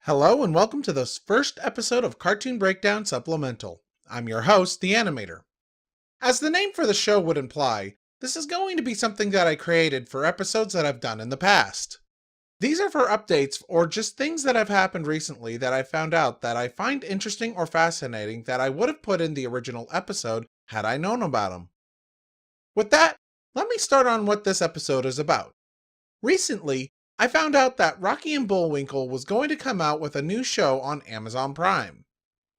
Hello and welcome to this first episode of Cartoon Breakdown Supplemental. I'm your host, the Animator. As the name for the show would imply, this is going to be something that I created for episodes that I've done in the past. These are for updates or just things that have happened recently that I found out that I find interesting or fascinating that I would have put in the original episode had I known about them. With that, let me start on what this episode is about. Recently, I found out that Rocky and Bullwinkle was going to come out with a new show on Amazon Prime.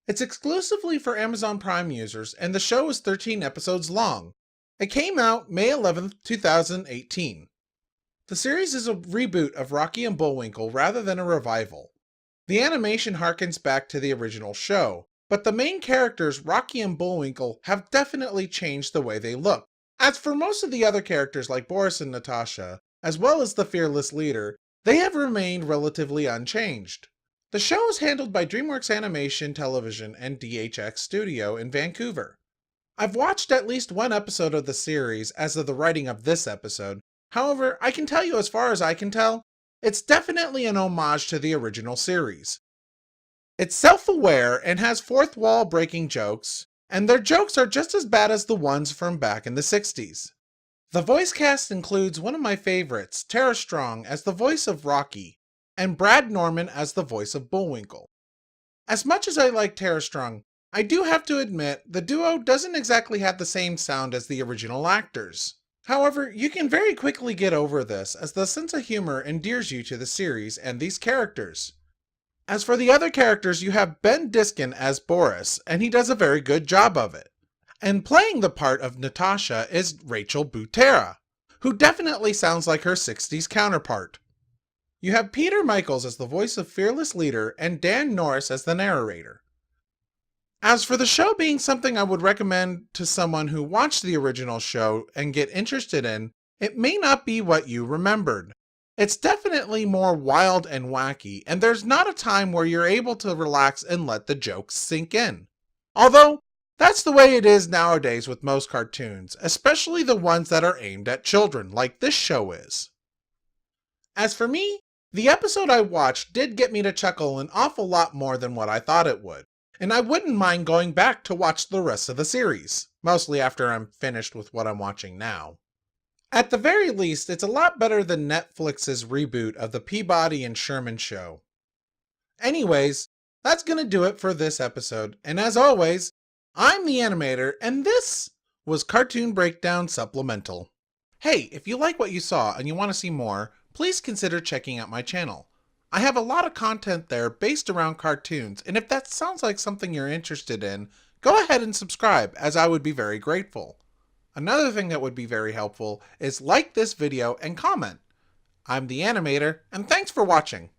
It's exclusively for Amazon Prime users, and the show is 13 episodes long. It came out May 11th, 2018. The series is a reboot of Rocky and Bullwinkle rather than a revival. The animation harkens back to the original show, but the main characters, Rocky and Bullwinkle, have definitely changed the way they look. As for most of the other characters like Boris and Natasha, as well as the fearless leader, they have remained relatively unchanged. The show is handled by DreamWorks Animation Television and DHX Studio in Vancouver. I've watched at least one episode of the series as of the writing of this episode. However, I can tell you as far as I can tell, it's definitely an homage to the original series. It's self-aware and has fourth wall breaking jokes, and their jokes are just as bad as the ones from back in the 60s. The voice cast includes one of my favorites, Tara Strong as the voice of Rocky, and Brad Norman as the voice of Bullwinkle. As much as I like Tara Strong, I do have to admit the duo doesn't exactly have the same sound as the original actors. However, you can very quickly get over this as the sense of humor endears you to the series and these characters. As for the other characters, you have Ben Diskin as Boris, and he does a very good job of it. And playing the part of Natasha is Rachel Butera, who definitely sounds like her 60s counterpart. You have Peter Michaels as the voice of Fearless Leader and Dan Norris as the narrator. As for the show being something I would recommend to someone who watched the original show and get interested in, it may not be what you remembered. It's definitely more wild and wacky, and there's not a time where you're able to relax and let the jokes sink in. Although, that's the way it is nowadays with most cartoons, especially the ones that are aimed at children, like this show is. As for me, the episode I watched did get me to chuckle an awful lot more than what I thought it would, and I wouldn't mind going back to watch the rest of the series, mostly after I'm finished with what I'm watching now. At the very least, it's a lot better than Netflix's reboot of the Peabody and Sherman show. Anyways, that's gonna do it for this episode, and as always, I'm the Animator, and this was Cartoon Breakdown Supplemental. Hey, if you like what you saw and you want to see more, please consider checking out my channel. I have a lot of content there based around cartoons, and if that sounds like something you're interested in, go ahead and subscribe, as I would be very grateful. Another thing that would be very helpful is like this video and comment. I'm the Animator, and thanks for watching.